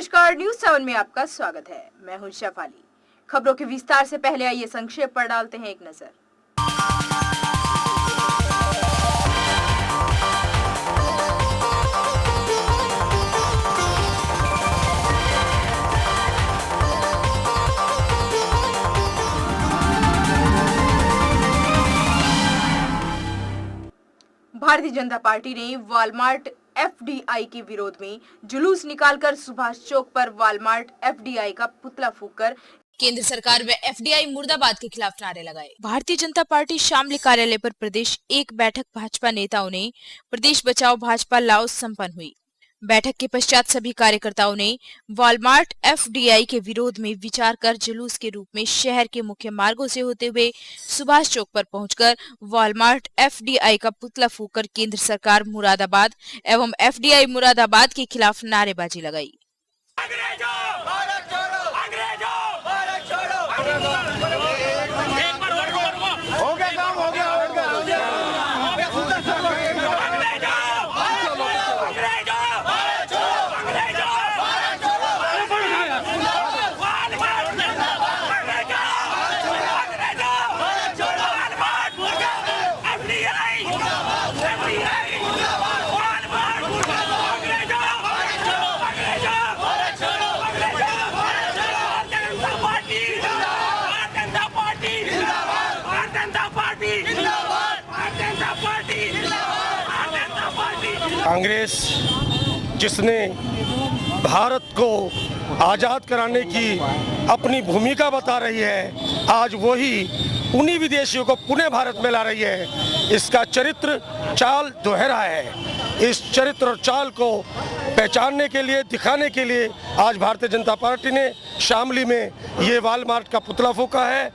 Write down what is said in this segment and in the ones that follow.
नमस्कार, न्यूज 7 में आपका स्वागत है। मैं हूं शेफाली। खबरों के विस्तार से पहले आइए संक्षेप पर डालते हैं एक नजर। भारतीय जनता पार्टी ने वॉलमार्ट एफडीआई के विरोध में जुलूस निकालकर सुभाष चौक पर वॉलमार्ट एफडीआई का पुतला फूंककर केंद्र सरकार व एफडीआई मुर्दाबाद के खिलाफ नारे लगाए। भारतीय जनता पार्टी शामली कार्यालय पर प्रदेश एक बैठक भाजपा नेताओं ने प्रदेश बचाओ भाजपा लाओ संपन्न हुई। बैठक के पश्चात सभी कार्यकर्ताओं ने वॉलमार्ट एफडीआई के विरोध में विचार कर जुलूस के रूप में शहर के मुख्य मार्गों से होते हुए सुभाष चौक पर पहुंचकर वॉलमार्ट एफडीआई का पुतला फूंककर केंद्र सरकार मुरादाबाद एवं एफडीआई मुरादाबाद के खिलाफ नारेबाजी लगाई। कांग्रेस जिसने भारत को आज़ाद कराने की अपनी भूमिका बता रही है, आज वही उन्हीं विदेशियों को पुनः भारत में ला रही है। इसका चरित्र चाल दोहरा है। इस चरित्र और चाल को पहचानने के लिए, दिखाने के लिए आज भारतीय जनता पार्टी ने शामली में ये वॉलमार्ट का पुतला फूंका है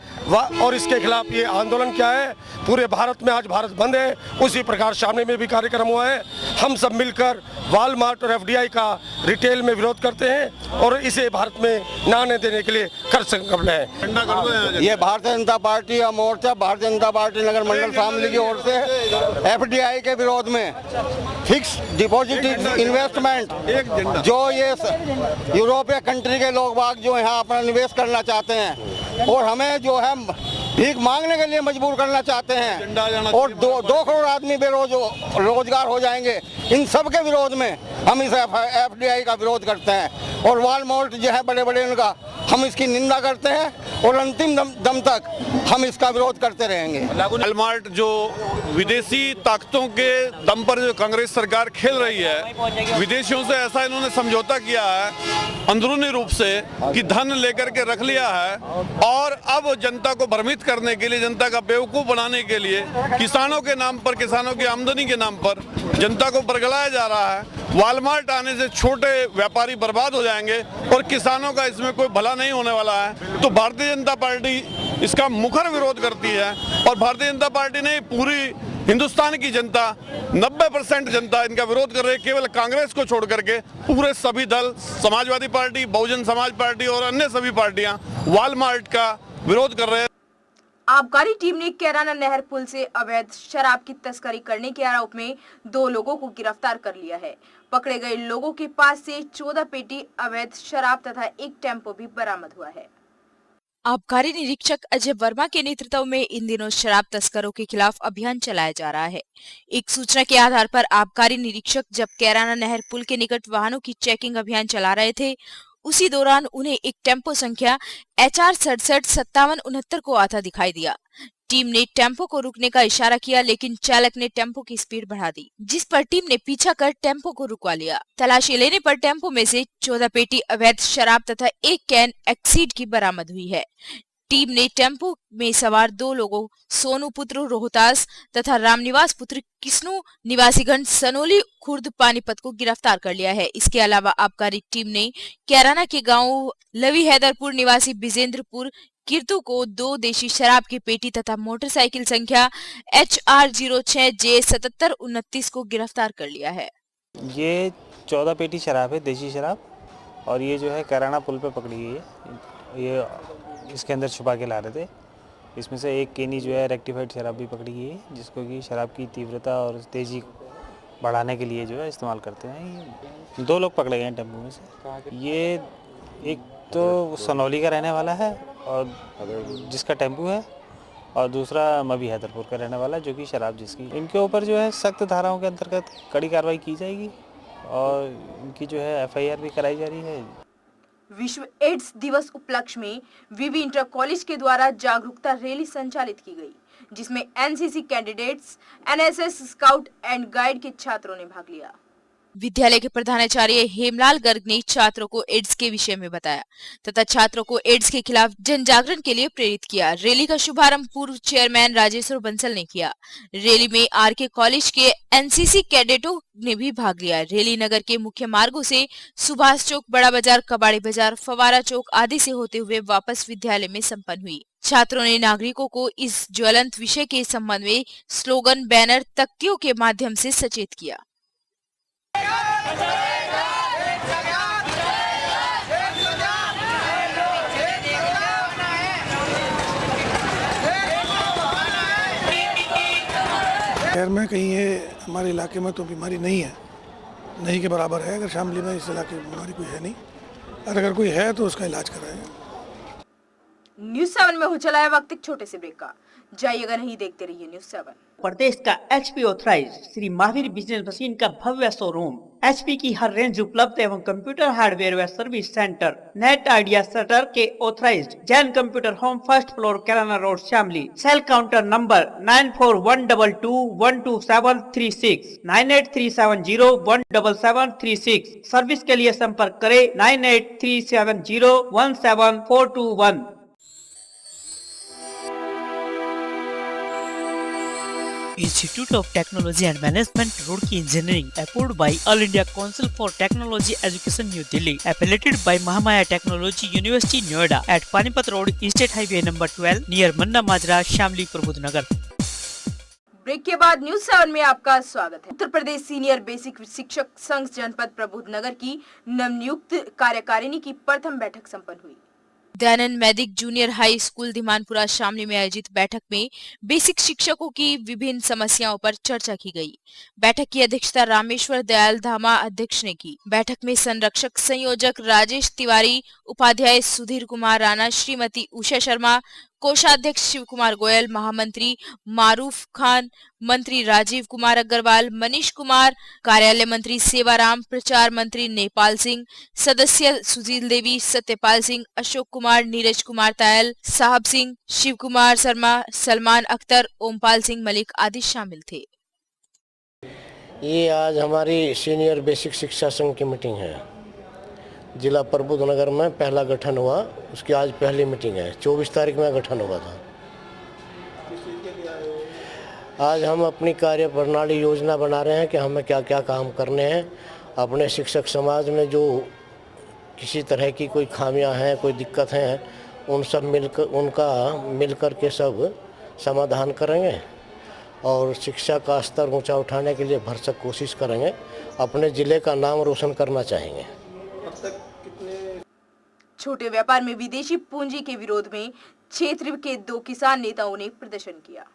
और इसके खिलाफ ये आंदोलन किया है। पूरे भारत में आज भारत बंद है, उसी प्रकार शामली में भी कार्यक्रम हुआ है। हम सब मिलकर वॉलमार्ट और एफडीआई का रिटेल में विरोध करते हैं और इसे भारत में ना आने देने के लिए कर संकल्प है। ये भारतीय जनता पार्टी का मोर्चा भारतीय जनता पार्टी नगर मंडल शामली की ओर से एफडीआई के विरोध में फिक्स डिपॉजिट इन्वेस्टमेंट जो ये यूरोपीय कंट्री के लोग बाग जो यहाँ अपना निवेश करना चाहते हैं और हमें जो है भीख मांगने के लिए मजबूर करना चाहते हैं और दो करोड़ आदमी रोजगार हो जाएंगे। इन सब के विरोध में हम इस एफडीआई का विरोध करते हैं और वॉलमार्ट जो है बड़े बड़े उनका हम इसकी निंदा करते हैं और अंतिम दम तक हम इसका विरोध करते रहेंगे। वॉलमार्ट जो विदेशी ताकतों के दम पर जो कांग्रेस सरकार खेल रही है, विदेशियों से ऐसा इन्होंने समझौता किया है अंदरूनी रूप से कि धन लेकर के रख लिया है और अब जनता को भ्रमित करने के लिए, जनता का बेवकूफ बनाने के लिए किसानों के नाम पर, किसानों की आमदनी के नाम पर जनता को बरगलाया जा रहा है। वॉलमार्ट आने से छोटे व्यापारी बर्बाद हो जाएंगे और किसानों का इसमें कोई भला नहीं होने वाला है। तो भारतीय जनता पार्टी इसका मुखर विरोध करती है और भारतीय जनता पार्टी ने पूरी हिंदुस्तान की जनता 90% जनता इनका विरोध कर रही है। केवल कांग्रेस को छोड़ करके पूरे सभी दल, समाजवादी पार्टी, बहुजन समाज पार्टी और अन्य सभी पार्टियां वॉलमार्ट का विरोध कर रहे हैं। आबकारी टीम ने कैराना नहर पुल से अवैध शराब की तस्करी करने के आरोप में 2 लोगों को गिरफ्तार कर लिया है। पकड़े गए लोगों के पास से 14 पेटी अवैध शराब तथा एक टेम्पो भी बरामद हुआ है। आबकारी निरीक्षक अजय वर्मा के नेतृत्व में इन दिनों शराब तस्करों के खिलाफ अभियान चलाया जा रहा है। एक सूचना के आधार पर आबकारी निरीक्षक जब कैराना नहर पुल के निकट वाहनों की चेकिंग अभियान चला रहे थे, उसी दौरान उन्हें एक टेम्पो संख्या HR 675769 को आता दिखाई दिया। टीम ने टेम्पो को रुकने का इशारा किया, लेकिन चालक ने टेम्पो की स्पीड बढ़ा दी, जिस पर टीम ने पीछा कर टेम्पो को रुकवा लिया। तलाशी लेने पर टेम्पो में से 14 पेटी अवैध शराब तथा एक कैन एक्सीड की बरामद हुई है। टीम ने टेम्पो में सवार 2 लोगों सोनू पुत्र रोहतास तथा रामनिवास पुत्र किस्नू निवासीगण सनोली खुर्द पानीपत को गिरफ्तार कर लिया है। इसके अलावा आबकारी टीम ने कैराना के गांव लवी हैदरपुर निवासी बिजेंद्रपुर कीर्तु को 2 देशी शराब की पेटी तथा मोटरसाइकिल संख्या HR 06J7729 को गिरफ्तार कर लिया है। ये 14 पेटी शराब है, देशी शराब, और ये जो है कैराना पुल पे पकड़ी गई है। ये इसके अंदर छुपा के ला रहे थे। इसमें से एक केनी जो है रेक्टिफाइड शराब भी पकड़ी गई है, जिसको कि शराब की तीव्रता और तेज़ी बढ़ाने के लिए जो है इस्तेमाल करते हैं। 2 लोग पकड़े गए हैं टेम्पो में से। ये एक तो सनौली का रहने वाला है और जिसका टेम्पो है, और दूसरा मवी हैदरपुर का रहने वाला है जो कि शराब जिसकी। इनके ऊपर जो है सख्त धाराओं के अंतर्गत कड़ी कार्रवाई की जाएगी और इनकी जो है FIR भी कराई जा रही है। विश्व एड्स दिवस उपलक्ष्य में विवि इंटर कॉलेज के द्वारा जागरूकता रैली संचालित की गई, जिसमें NCC candidates, NSS scout and guide के छात्रों ने भाग लिया। विद्यालय के प्रधानाचार्य हेमलाल गर्ग ने छात्रों को एड्स के विषय में बताया तथा छात्रों को एड्स के खिलाफ जन जागरण के लिए प्रेरित किया। रैली का शुभारंभ पूर्व चेयरमैन राजेश्वर बंसल ने किया। रैली में RK कॉलेज के NCC कैडेटों ने भी भाग लिया। रैली नगर के मुख्य मार्गों से सुभाष चौक, बड़ा बाजार, कबाड़ी बाजार, फवारा चौक आदि से होते हुए वापस विद्यालय में संपन्न हुई। छात्रों ने नागरिकों को इस ज्वलंत विषय के संबंध में स्लोगन, बैनर, तख्तियों के माध्यम से सचेत किया। खैर में कहीं ये हमारे इलाके में तो बीमारी नहीं है, नहीं के बराबर है। अगर शामली में इस इलाके में बीमारी कोई है नहीं, और अगर कोई है तो उसका इलाज कराएं। न्यूज़ 7 में हो चला है वक्त एक छोटे से ब्रेक का। जाइएगा नहीं, देखते रहिए न्यूज़ 7। प्रदेश का HP authorise Shri Mahavir business machine का भव्य शोरूम, HP की हर रेंज उपलब्ध एवं कंप्यूटर हार्डवेयर व service centre, net idea shutter के authorised, Jain computer home, first floor, Kairana road, Shamli. Sale counter number 9412212736, 9837017736। Service के लिए संपर्क करें 9837017421। Institute of Technology and Management, Roorkee Engineering, approved by All India Council for Technology Education, New Delhi, affiliated by Mahamaya Technology University, Noida, at Panipat Road, State Highway number 12, near Manna Majra, Shamli, Prabodhnagar. Break के बाद news 7 में आपका स्वागत है। Uttar Pradesh senior basic शिक्षक संघ जनपद प्रबोधनगर की नवनियुक्त कार्यकारिणी की प्रथम बैठक संपन्न हुई। Dayanand Vaidik junior high school Dhimanpura Shamli में आयोजित बैठक में बेसिक शिक्षकों की विभिन्न समस्याओं पर चर्चा की गई। बैठक की अध्यक्षता रामेश्वर दयाल धामा अध्यक्ष ने की। बैठक में संरक्षक संयोजक राजेश तिवारी, उपाध्याय सुधीर कुमार राणा, श्रीमती उषा शर्मा, कोषाध्यक्ष शिव कुमार गोयल, महामंत्री मारूफ खान, मंत्री राजीव कुमार अग्रवाल, मनीष कुमार, कार्यालय मंत्री सेवाराम, प्रचार मंत्री नेपाल सिंह, सदस्य सुशील देवी, सत्यपाल सिंह, अशोक कुमार, नीरज कुमार तायल, साहब सिंह, शिव कुमार शर्मा, सलमान अख्तर, ओमपाल सिंह मलिक आदि शामिल थे। ये आज हमारी सीनियर बेसिक शिक्षा संघ की मीटिंग है। जिला प्रबोधनगर में पहला गठन हुआ, उसकी आज पहली मीटिंग है। 24 तारीख में गठन हुआ था। आज हम अपनी कार्य प्रणाली योजना बना रहे हैं कि हमें क्या क्या काम करने हैं। अपने शिक्षक समाज में जो किसी तरह की कोई खामियां हैं, कोई दिक्कत हैं, उनका मिलकर के सब समाधान करेंगे और शिक्षा का स्तर ऊंचा उठाने के लिए भरसक कोशिश करेंगे। अपने ज़िले का नाम रोशन करना चाहेंगे। छोटे व्यापार में विदेशी पूंजी के विरोध में क्षेत्र के 2 किसान नेताओं ने प्रदर्शन किया।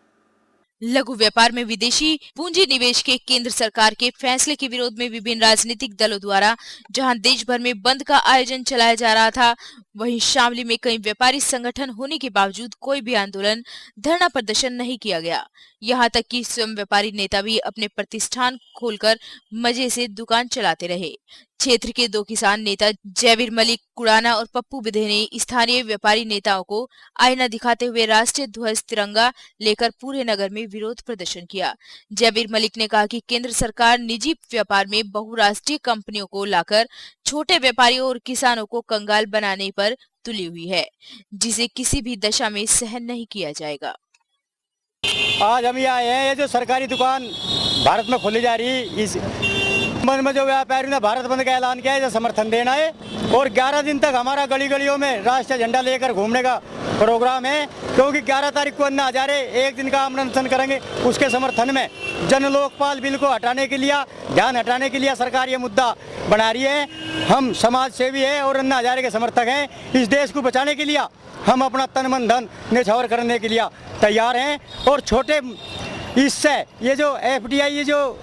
लघु व्यापार में विदेशी पूंजी निवेश के केंद्र सरकार के फैसले के विरोध में विभिन्न राजनीतिक दलों द्वारा जहां देश भर में बंद का आयोजन चलाया जा रहा था, वहीं शामली में कई व्यापारी संगठन होने के बावजूद कोई भी आंदोलन, धरना प्रदर्शन नहीं किया गया। यहां तक कि स्वयं व्यापारी नेता भी अपने प्रतिष्ठान खोलकर मजे से दुकान चलाते रहे। क्षेत्र के 2 किसान नेता जयवीर मलिक कुड़ाना और पप्पू बिधे ने स्थानीय व्यापारी नेताओं को आईना दिखाते हुए राष्ट्रीय ध्वज तिरंगा लेकर पूरे नगर में विरोध प्रदर्शन किया। जयवीर मलिक ने कहा कि केंद्र सरकार निजी व्यापार में बहुराष्ट्रीय कंपनियों को लाकर छोटे व्यापारियों और किसानों को कंगाल बनाने पर तुली हुई है, जिसे किसी भी दशा में सहन नहीं किया जाएगा। आज हम यहाँ आए हैं, ये जो सरकारी दुकान भारत में खोली जा रही है, इस बंद में जो व्यापारियों ने भारत बंद का ऐलान किया है, समर्थन देना है। और 11 दिन तक हमारा गली गलियों में राष्ट्रीय झंडा लेकर घूमने का प्रोग्राम है, क्योंकि 11 तारीख को अन्ना हजारे 1 दिन का अनशन करेंगे। उसके समर्थन में जन लोकपाल बिल को हटाने के लिए, ध्यान हटाने के लिए सरकार ये मुद्दा बना रही है। हम समाज सेवी है और अन्ना हजारे के समर्थक हैं। इस देश को बचाने के लिए हम अपना तन मन धन न्यौछावर करने के लिए तैयार हैं। और छोटे इससे ये जो FDI, ये जो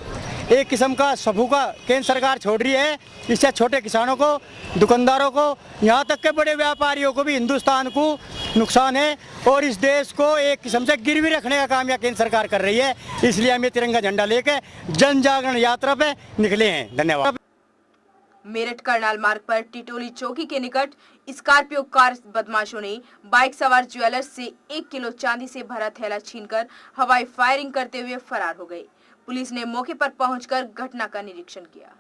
एक किस्म का सफूका केंद्र सरकार छोड़ रही है। इससे छोटे किसानों को, दुकानदारों को, यहाँ तक के बड़े व्यापारियों को भी हिंदुस्तान को नुकसान है और इस देश को एक किस्म से गिरवी रखने का काम यह केंद्र सरकार कर रही है। इसलिए हम ये तिरंगा झंडा लेकर जन जागरण यात्रा पे निकले हैं। धन्यवाद। मेरठ करनाल मार्ग पर टिटोली चौकी के निकट स्कॉर्पियो कार बदमाशों ने बाइक सवार ज्वेलर्स से 1 किलो चांदी से भरा थैला छीनकर हवाई फायरिंग करते हुए फरार हो गए। पुलिस ने मौके पर पहुंचकर घटना का निरीक्षण किया।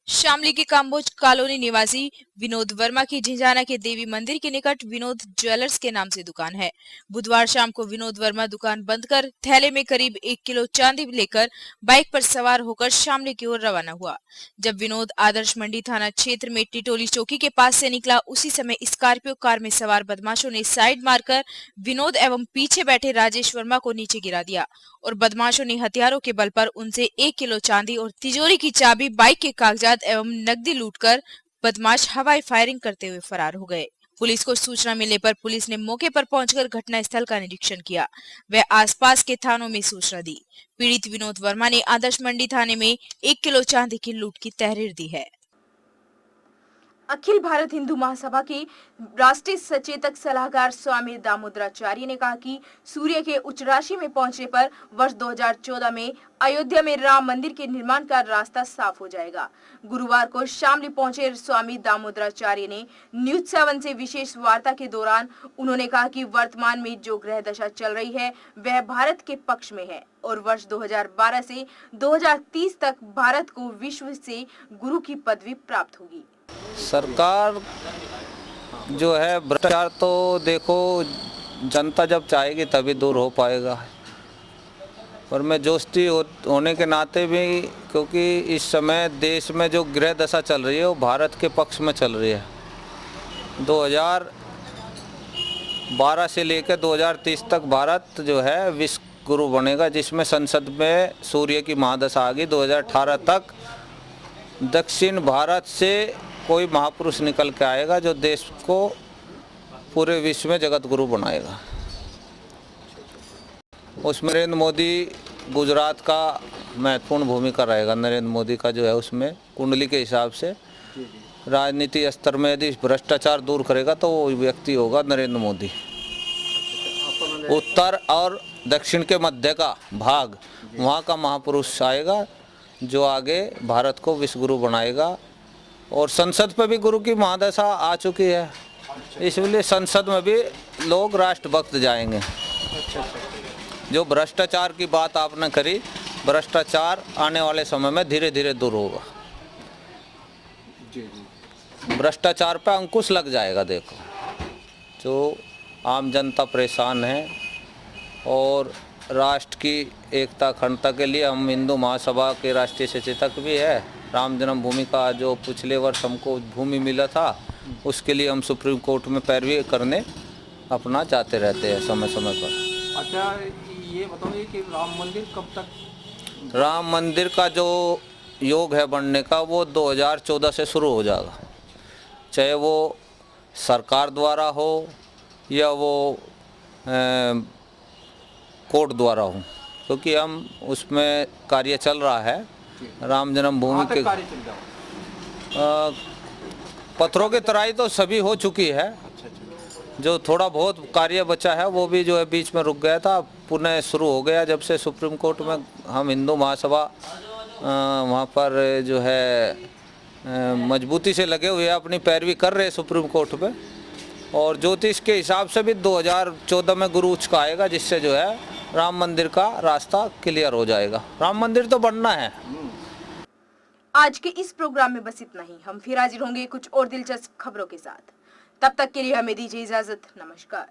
शामली के काम्बोज कॉलोनी निवासी विनोद वर्मा की झिंझाना के देवी मंदिर के निकट विनोद ज्वेलर्स के नाम से दुकान है। बुधवार शाम को विनोद वर्मा दुकान बंद कर थैले में करीब 1 किलो चांदी लेकर बाइक पर सवार होकर शामली की ओर रवाना हुआ। जब विनोद आदर्श मंडी थाना क्षेत्र में टिटोली चौकी के पास से निकला, उसी समय स्कॉर्पियो कार में सवार बदमाशों ने साइड मारकर विनोद एवं पीछे बैठे राजेश वर्मा को नीचे गिरा दिया और बदमाशों ने हथियारों के बल पर उनसे 1 किलो चांदी और तिजोरी की चाबी, बाइक के कागजात एवं नकदी लूटकर बदमाश हवाई फायरिंग करते हुए फरार हो गए। पुलिस को सूचना मिलने पर पुलिस ने मौके पर पहुंचकर घटना स्थल का निरीक्षण किया। वह आसपास के थानों में सूचना दी। पीड़ित विनोद वर्मा ने आदर्श मंडी थाने में 1 किलो चांदी की लूट की तहरीर दी है। अखिल भारत हिंदू महासभा के राष्ट्रीय सचेतक सलाहकार स्वामी दामोदराचार्य ने कहा कि सूर्य के उच्च राशि में पहुंचने पर वर्ष 2014 में अयोध्या में राम मंदिर के निर्माण का रास्ता साफ हो जाएगा। गुरुवार को शामली पहुंचे स्वामी दामोदराचार्य ने न्यूज 7 से विशेष वार्ता के दौरान उन्होंने कहा कि वर्तमान में जो ग्रह दशा चल रही है वह भारत के पक्ष में है और वर्ष 2012 से 2030 तक भारत को विश्व से गुरु की पदवी प्राप्त होगी। सरकार जो है भ्रष्टाचार तो देखो जनता जब चाहेगी तभी दूर हो पाएगा, पर मैं जोशी होने के नाते भी, क्योंकि इस समय देश में जो ग्रह दशा चल रही है वो भारत के पक्ष में चल रही है। 2012 से लेकर 2030 तक भारत जो है विश्व गुरु बनेगा, जिसमें संसद में सूर्य की महादशा आ गई। 2018 तक दक्षिण भारत से कोई महापुरुष निकल के आएगा जो देश को पूरे विश्व में जगत गुरु बनाएगा। उसमें नरेंद्र मोदी गुजरात का महत्वपूर्ण भूमिका रहेगा। नरेंद्र मोदी का जो है उसमें कुंडली के हिसाब से राजनीति स्तर में यदि भ्रष्टाचार दूर करेगा तो वो व्यक्ति होगा नरेंद्र मोदी। उत्तर और दक्षिण के मध्य का भाग वहाँ का महापुरुष आएगा जो आगे भारत को विश्व गुरु बनाएगा। और संसद पे भी गुरु की महादशा आ चुकी है, इसलिए संसद में भी लोग राष्ट्रभक्त जाएंगे। जो भ्रष्टाचार की बात आपने करी, भ्रष्टाचार आने वाले समय में धीरे धीरे दूर होगा। भ्रष्टाचार पे अंकुश लग जाएगा। देखो जो आम जनता परेशान है और राष्ट्र की एकता अखंडता के लिए हम हिंदू महासभा के राष्ट्रीय सचेतक भी है। राम जन्मभूमि का जो पिछले वर्ष हमको भूमि मिला था उसके लिए हम सुप्रीम कोर्ट में पैरवी करने अपना जाते रहते हैं समय समय पर। अच्छा ये बताइए कि राम मंदिर कब तक? राम मंदिर का जो योग है बनने का वो 2014 से शुरू हो जाएगा, चाहे वो सरकार द्वारा हो या वो कोर्ट द्वारा हो, क्योंकि हम उसमें कार्य चल रहा है। राम जन्मभूमि के पत्थरों की तराई तो सभी हो चुकी है। जो थोड़ा बहुत कार्य बचा है वो भी जो है बीच में रुक गया था, पुनः शुरू हो गया जब से सुप्रीम कोर्ट में हम हिंदू महासभा वहाँ पर जो है मजबूती से लगे हुए अपनी पैरवी कर रहे सुप्रीम कोर्ट पे। और ज्योतिष के हिसाब से भी 2014 में गुरु उच्च का आएगा, जिससे जो है राम मंदिर का रास्ता क्लियर हो जाएगा। राम मंदिर तो बनना है। आज के इस प्रोग्राम में बस इतना ही। हम फिर हाजिर होंगे कुछ और दिलचस्प खबरों के साथ। तब तक के लिए हमें दीजिए इजाजत। नमस्कार।